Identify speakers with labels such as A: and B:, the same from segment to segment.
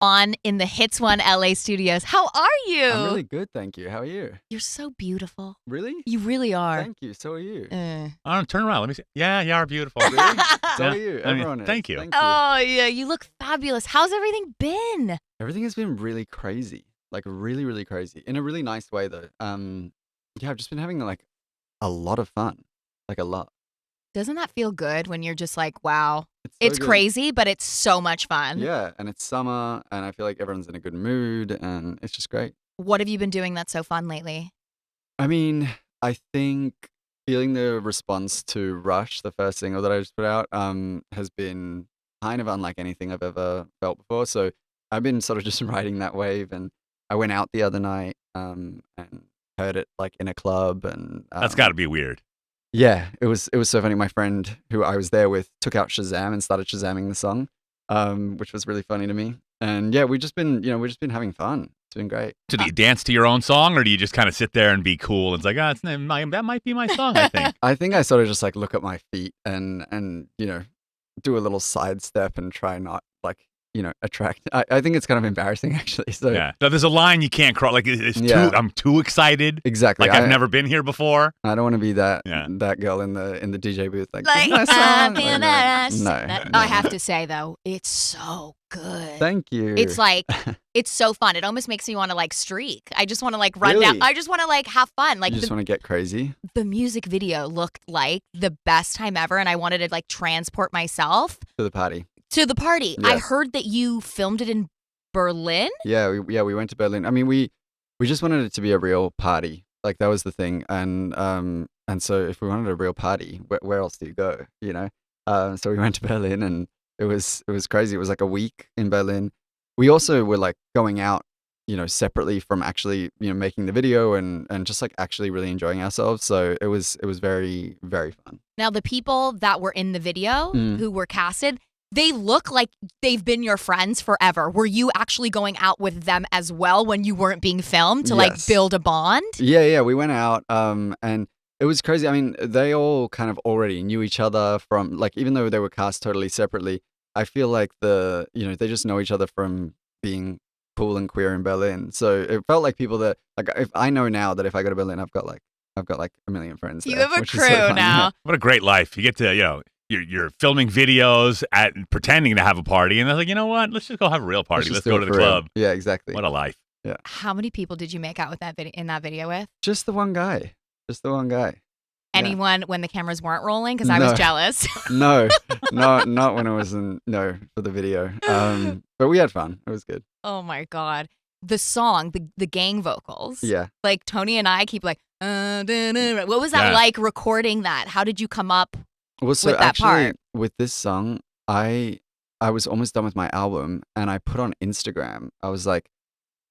A: on in the Hits One LA studios. How are you?
B: I'm really good, thank you. How are you?
A: You're so beautiful.
B: Really?
A: You really are.
B: Thank you. So are you.
C: Turn around. Let me see. Yeah, you are beautiful.
B: Really? So
C: Yeah.
B: are you.
C: I mean,
B: Everyone is.
C: thank you.
A: Oh, yeah. You look fabulous. How's everything been?
B: Everything has been really crazy. Like really, really crazy. In a really nice way though. Yeah, I've just been having like a lot of fun. Like a lot.
A: Doesn't that feel good when you're just like, wow,
B: It's
A: it's
B: so good.
A: crazy, but it's so much fun?
B: Yeah, and it's summer and I feel like everyone's in a good mood and it's just great.
A: What have you been doing that's so fun lately?
B: I mean, I think feeling the response to Rush, the first single that I just put out, has been kind of unlike anything I've ever felt before. So I've been sort of just riding that wave, and I went out the other night and heard it like in a club, and
C: That's got to be weird.
B: yeah, it was so funny. My friend who I was there with took out Shazam and started Shazamming the song, which was really funny to me. And yeah, we've just been having fun. It's been great.
C: So do you dance to your own song, or do you just kind of sit there and be cool? And it's like, that might be my song, I think.
B: I think I sort of just like look at my feet and do a little sidestep and try not like attract. I think it's kind of embarrassing actually. So
C: Yeah. So there's a line you can't cross. Like
B: Yeah.
C: I'm too excited.
B: exactly.
C: Like I've never been here before.
B: I don't want to be that
C: Yeah.
B: that girl in the DJ booth like,
A: Like,
B: "This is my
A: I
B: song."
A: feel
B: Like,
A: that
B: no.
A: I have to say, though, it's so good.
B: Thank you.
A: It's like, it's so fun. It almost makes me want to like streak. I just want to like run down.
B: Really?
A: I just want to like have fun. Like
B: you just want to get crazy.
A: the music video looked like the best time ever. And I wanted to like transport myself
B: To the party.
A: to the party. I
B: Yes.
A: heard that you filmed it in Berlin.
B: Yeah, we went to Berlin. I mean, we just wanted it to be a real party. Like that was the thing. And so if we wanted a real party, where else do you go? So we went to Berlin, and it was crazy. It was like a week in Berlin. We also were like going out, separately from actually, making the video and just like actually really enjoying ourselves. So it was very, very fun.
A: Now, the people that were in the video who were casted, they look like they've been your friends forever. Were you actually going out with them as well when you weren't being filmed to like
B: Yes.
A: build a bond?
B: Yeah, we went out, and it was crazy. I mean, they all kind of already knew each other from like, even though they were cast totally separately, I feel like they just know each other from being cool and queer in Berlin. So it felt like people that like, if I know now that if I go to Berlin, I've got like a million friends.
A: You
B: there,
A: have a
B: which is
A: crew
B: so fun.
A: now.
C: What a great life. You get to, you're filming videos pretending to have a party, and they're like, you know what? Let's just go have a real party.
B: Let's
C: Let's
B: just do
C: go
B: it
C: to the
B: for real.
C: club.
B: Yeah, exactly.
C: What a life.
A: How many people did you make out with in that video with?
B: Just the one guy. Yeah.
A: Anyone when the cameras weren't rolling? Because I was
B: No.
A: jealous.
B: No, not when it was for the video. But we had fun. It was good.
A: Oh my God. The song, the gang vocals.
B: Yeah.
A: Like Tony and I keep like, what was that
C: Yeah.
A: like recording that? How did you come up?
B: Well, so
A: With that
B: actually,
A: part.
B: with this song, I was almost done with my album, and I put on Instagram. I was like,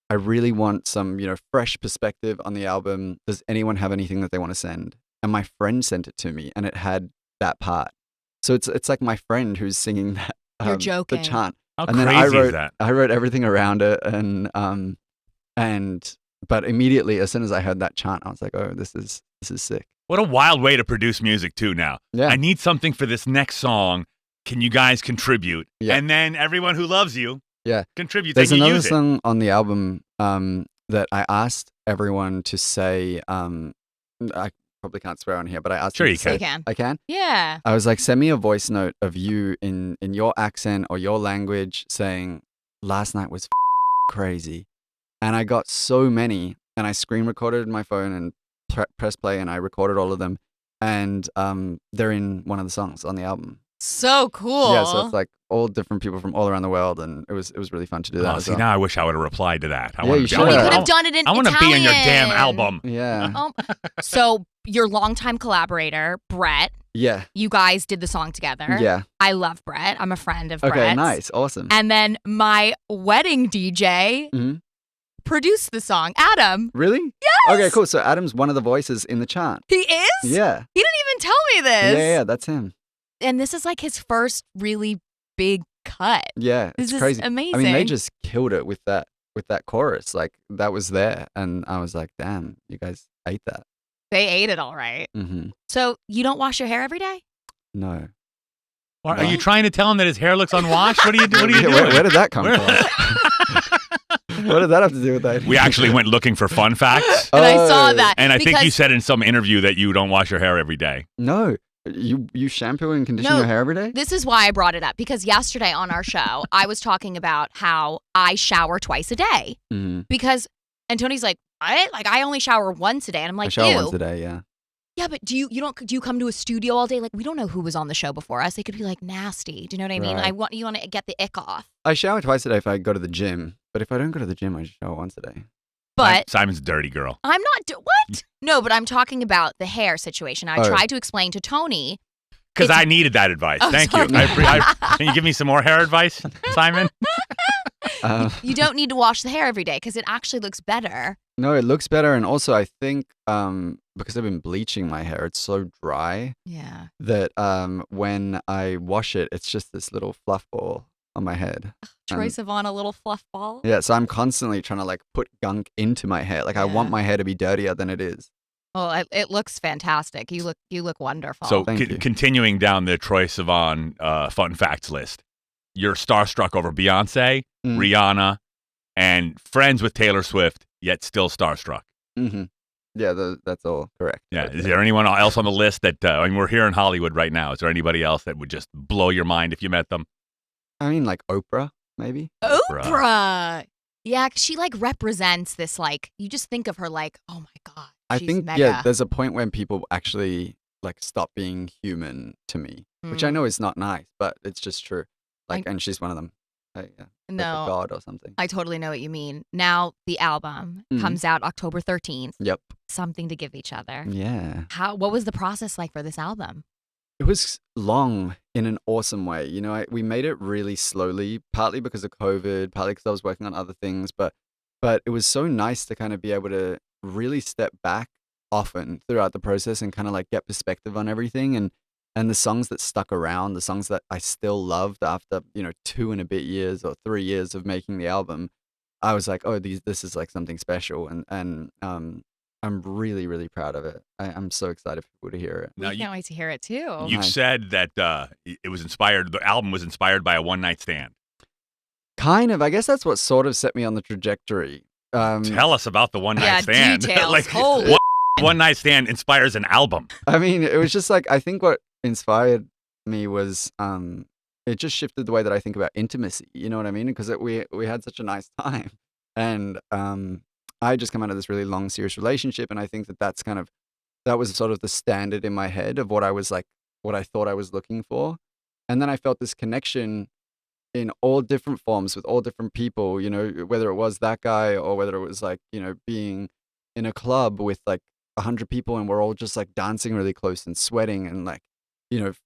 B: I really want some, fresh perspective on the album. Does anyone have anything that they want to send? And my friend sent it to me, and it had that part. So it's like my friend who's singing that.
A: You're joking.
B: The chant.
C: How
B: And
C: crazy
B: then I
C: is that?
B: wrote everything around it, but immediately as soon as I heard that chant, I was like, oh, this is sick.
C: What a wild way to produce music, too, now.
B: Yeah.
C: I need something for this next song. Can you guys contribute?
B: Yeah.
C: And then everyone who loves you contributes.
B: There's
C: and you
B: another
C: use it.
B: song on the album that I asked everyone to say. I probably can't swear on here, but I asked
C: Sure
B: them
C: you
B: to
C: can.
B: say-
A: You can.
B: I can.
A: Yeah.
B: I was like, send me a voice note of you in your accent or your language saying, "Last night was crazy," and I got so many, and I screen recorded my phone and press play, and I recorded all of them, and they're in one of the songs on the album.
A: So cool.
B: Yeah, so it's like all different people from all around the world, and it was really fun to do that.
C: Oh,
B: as
C: see,
B: well.
C: now I wish I would have replied to that. I
B: Yeah,
C: wanna
B: you
C: be-
B: should
A: Oh, you
B: have.
A: could have done it in
C: I want to be in your damn
A: Italian.
C: album.
B: Yeah,
A: Oh, so your longtime collaborator, Brett,
B: yeah,
A: you guys did the song together.
B: yeah.
A: I love Brett. I'm a friend of
B: Okay,
A: Brett's.
B: nice, awesome.
A: And then my wedding DJ
B: Mhm.
A: produced the song, Adam.
B: Really?
A: Yes.
B: Okay, cool. So Adam's one of the voices in the chant.
A: He is?
B: Yeah.
A: He didn't even tell me this.
B: Yeah, that's him.
A: And this is like his first really big cut.
B: Yeah,
A: This
B: it's
A: is
B: crazy.
A: amazing.
B: I mean, they just killed it with that chorus. Like that was there, and I was like, "Damn, you guys ate that."
A: They ate it all right.
B: Mm-hmm.
A: So you don't wash your hair every day?
B: No.
C: Are you trying to tell him that his hair looks unwashed? What are you doing?
B: Where did that come from? What does that have to do with that?
C: We actually went looking for fun facts.
A: And I saw that.
C: And I think you
A: because-
C: said in some interview that you don't wash your hair every day.
B: No. You shampoo and condition
A: No.
B: your hair every day?
A: This is why I brought it up, because yesterday on our show, I was talking about how I shower twice a day.
B: Mm-hmm.
A: Because, and Tony's like, what? Like, I only shower once a day. And I'm like,
B: I shower
A: ew.
B: once a day, yeah.
A: Yeah, but do you come to a studio all day? Like, we don't know who was on the show before us. They could be like nasty. Do you know what I mean?
B: Right.
A: You want to get the ick off.
B: I shower twice a day if I go to the gym, but if I don't go to the gym, I just shower once a day.
A: But
C: Simon's a dirty girl.
A: I'm not, what? No, but I'm talking about the hair situation. I
B: Oh.
A: tried to explain to Tony.
C: Because I needed that advice.
A: Oh,
C: Thank you.
A: sorry.
C: Can you give me some more hair advice, Simon?
A: You don't need to wash the hair every day because it actually looks better.
B: No, it looks better. And also, I think because I've been bleaching my hair, it's so dry
A: Yeah.
B: that when I wash it, it's just this little fluff ball on my head.
A: Troye
B: And-
A: Sivan, a little fluff ball.
B: Yeah, so I'm constantly trying to like put gunk into my hair. Like I want
A: Yeah.
B: my hair to be dirtier than it is.
A: Well, it looks fantastic. You look wonderful.
C: So
B: Thank you.
C: continuing down the Troye Sivan fun facts list, you're starstruck over Beyonce,
B: Mm.
C: Rihanna, and friends with Taylor Swift, yet still starstruck.
B: Mm-hmm. Yeah, that's all correct.
C: Yeah.
B: Right
C: Is
B: there.
C: there anyone else on the list that, I mean, we're here in Hollywood right now. Is there anybody else that would just blow your mind if you met them?
B: I mean, like Oprah, maybe.
A: Oprah. Yeah, 'cause she like represents this, like, you just think of her like, oh my God.
B: I
A: she's
B: think,
A: mega.
B: yeah, there's a point when people actually like stop being human to me, which I
A: Mm.
B: know is not nice, but it's just true. Like,
A: I-
B: and she's one of them. Yeah, like a
A: No,
B: god or something.
A: I totally know what you mean. Now the album
B: Mhm.
A: comes out October 13th.
B: Yep.
A: Something to give each other.
B: Yeah.
A: What was the process like for this album?
B: It was long in an awesome way. You know, we made it really slowly, partly because of COVID, partly because I was working on other things, but it was so nice to kind of be able to really step back often throughout the process and kind of like get perspective on everything and the songs that stuck around, the songs that I still loved after, 2 and a bit years or 3 years of making the album, I was like, oh, this is like something special and I'm really, really proud of it. I'm so excited for people to hear it.
C: Now,
A: We can't wait to hear it too.
C: You've
B: Nice.
C: said that it was inspired, the album was inspired by a one-night stand.
B: Kind of. I guess that's what sort of set me on the trajectory.
C: Tell us about the one-night
A: Yeah,
C: stand.
A: details.
C: Like,
A: Holy-
C: what one-night stand inspires an album?
B: I mean, it was just like I think what inspired me was it just shifted the way that I think about intimacy. You know what I mean? Because we had such a nice time, and I just come out of this really long, serious relationship, and I think that was sort of the standard in my head of what I thought I was looking for, and then I felt this connection in all different forms with all different people, whether it was that guy or whether it was like, being in a club with like 100 people and we're all just like dancing really close and sweating and like,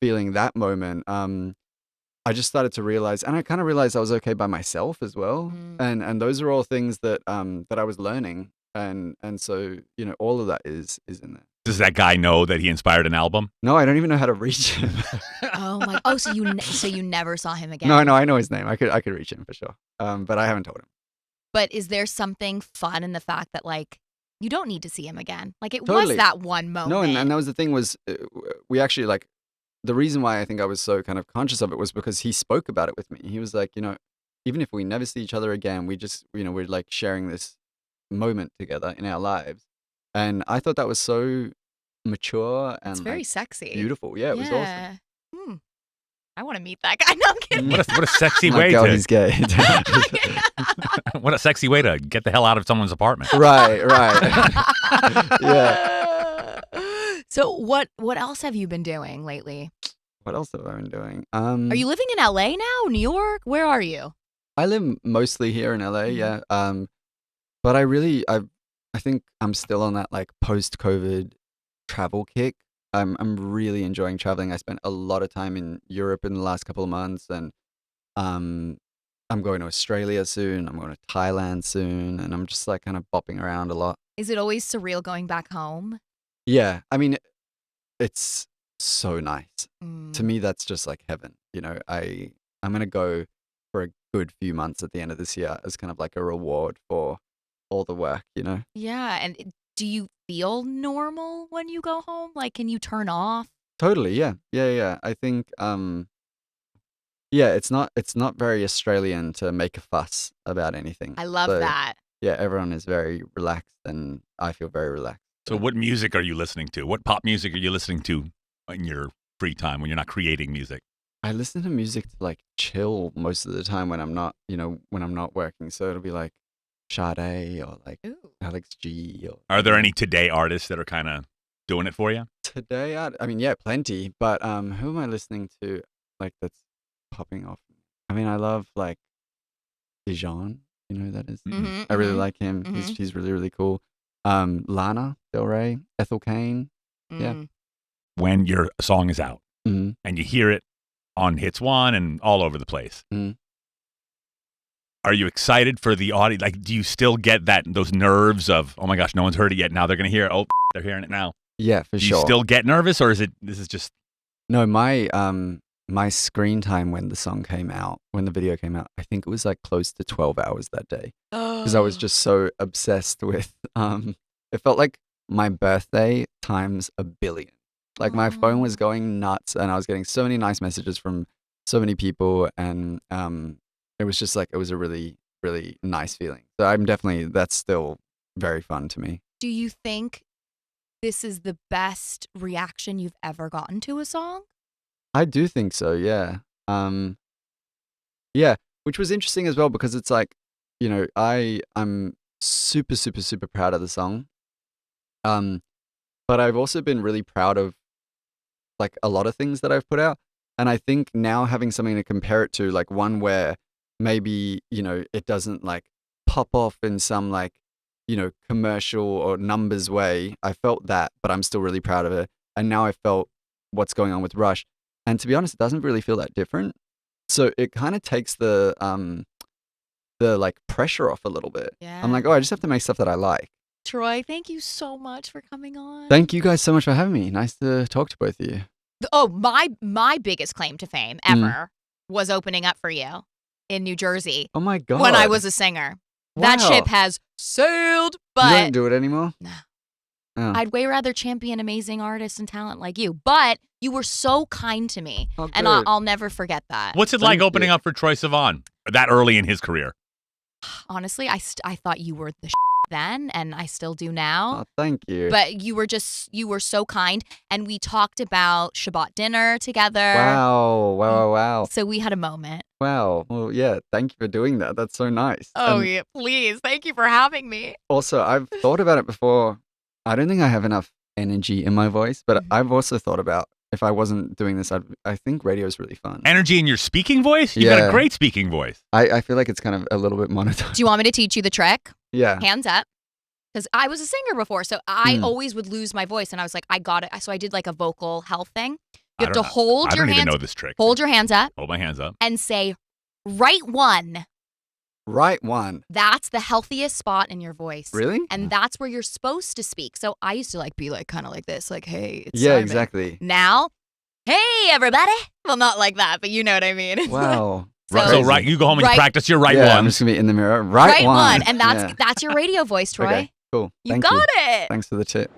B: feeling that moment. I just started to realize, and I kind of realized I was okay by myself as well.
A: Mm.
B: And those are all things that I was learning. And so, all of that is in there.
C: Does that guy know that he inspired an album?
B: No, I don't even know how to reach him.
A: Oh my! Oh, so you never saw him again?
B: No, I know his name. I could reach him for sure. But I haven't told him.
A: But is there something fun in the fact that like you don't need to see him again? Like it
B: Totally.
A: was that one moment.
B: No, and that was the thing was we actually like the reason why I think I was so kind of conscious of it was because he spoke about it with me. He was like, even if we never see each other again, we just, we're like sharing this moment together in our lives. And I thought that was so mature and
A: It's very
B: like,
A: sexy.
B: beautiful. Yeah, it was awesome.
A: Hmm. I want to meet that guy. No, I'm kidding.
C: What a sexy
B: My
C: way
B: God,
C: to
B: he's gay.
C: what a sexy way to get the hell out of someone's apartment.
B: right. Yeah.
A: So what else have you been doing lately?
B: What else have I been doing?
A: Are you living in LA now? New York? Where are you?
B: I live mostly here in LA,
A: Mhm.
B: yeah. But I think I'm still on that like post-COVID travel kick. I'm really enjoying traveling. I spent a lot of time in Europe in the last couple of months, and I'm going to Australia soon. I'm going to Thailand soon, and I'm just like kind of bopping around a lot.
A: Is it always surreal going back home?
B: Yeah, I mean, it's so nice.
A: Mm.
B: To me, that's just like heaven. I'm gonna go for a good few months at the end of this year as kind of like a reward for all the work.
A: Yeah, and do you feel normal when you go home? Like, can you turn off?
B: Totally, yeah. I think, Yeah, it's not very Australian to make a fuss about anything.
A: I love
B: So,
A: that.
B: Yeah, everyone is very relaxed, and I feel very relaxed.
C: So what music are you listening to? What pop music are you listening to in your free time when you're not creating music?
B: I listen to music to like chill most of the time when I'm not, when I'm not working. So it'll be like Sade or like
A: Ooh.
B: Alex G. Or
C: Are there any today artists that are kind of doing it for you?
B: today? I mean, yeah, plenty. But who am I listening to? Like that's popping off. I mean, I love like Dijon. You know who that is?
A: Mhm,
B: I really
A: mhm,
B: like him.
A: mhm.
B: He's really really cool. Lana Del Rey, Ethel Cain. Yeah.
A: Mm.
C: When your song is out
B: hmm
C: and you hear it on Hits One and all over the place,
B: Mhm.
C: are you excited for the audience? Like, do you still get those nerves of, oh my gosh, no one's heard it yet. Now they're going to hear it. Oh, they're hearing it now.
B: Yeah, for
C: Do
B: sure.
C: you still get nervous, or this is just
B: No, my screen time when the song came out, when the video came out, I think it was like close to 12 hours that day because I was just so obsessed with it felt like my birthday times a billion. Like my phone was going nuts and I was getting so many nice messages from so many people and it was just like it was a really really nice feeling. So that's still very fun to me.
A: Do you think this is the best reaction you've ever gotten to a song?
B: I do think so, yeah. Yeah, which was interesting as well because it's like, I'm super, super, super proud of the song. But I've also been really proud of like a lot of things that I've put out. And I think now having something to compare it to, like one where maybe, it doesn't like pop off in some like, commercial or numbers way. I felt that, but I'm still really proud of it. And now I felt what's going on with Rush. And to be honest, it doesn't really feel that different. So it kind of takes the like pressure off a little bit.
A: Yeah.
B: I'm like, oh, I just have to make stuff that I like.
A: Troy, thank you so much for coming on.
B: Thank you guys so much for having me. Nice to talk to both of you.
A: Oh, my biggest claim to fame ever was opening up for you in New Jersey
B: Oh my God.
A: when I was a singer. That
B: Wow.
A: ship has sailed,
B: You
A: but
B: don't do it anymore?
A: No.
B: Oh.
A: I'd way rather champion amazing artists and talent like you. But you were so kind to me,
B: Oh,
A: and
B: good.
A: I'll never forget that.
C: what's it like
B: Thank
C: opening
B: you.
C: up for Troye Sivan that early in his career?
A: Honestly, I thought you were the then, and I still do now.
B: Oh, thank you.
A: But you were so kind, and we talked about Shabbat dinner together.
B: Wow.
A: So we had a moment.
B: Wow. Well, yeah, thank you for doing that. That's so nice.
A: Yeah, please. Thank you for having me.
B: Also, I've thought about it before. I don't think I have enough energy in my voice, but
A: Mhm.
B: I've also thought about if I wasn't doing this, I think radio is really fun.
C: Energy in your speaking voice? You got
B: Yeah.
C: a great speaking voice.
B: I feel like it's kind of a little bit monotone.
A: Do you want me to teach you the trick?
B: Yeah.
A: Hands up. Because I was a singer before, so I
B: Mm.
A: always would lose my voice, and I was like, I got it. So I did like a vocal health thing.
C: I
A: You have
C: don't
A: to
C: know.
A: hold
C: I
A: your
C: don't even
A: hands.
C: know this trick.
A: Hold your hands up
C: Hold my hands up.
A: and say, right one.
B: Right one.
A: That's the healthiest spot in your voice.
B: Really?
A: And that's where you're supposed to speak. So I used to like be like kind of like this, like, hey, it's
B: Yeah,
A: Simon.
B: exactly.
A: Now, hey, everybody. Well, not like that, but you know what I mean.
B: Wow.
C: So
B: Crazy.
C: right, you go home and you
A: Right-
C: practice your right
B: yeah, I'm
C: ones.
B: just gonna be in the mirror. Right,
A: Right one. And
B: Yeah.
A: that's your radio voice, Troy.
B: Okay, cool.
A: You
B: Thank
A: got
B: you.
A: it.
B: Thanks for the tip.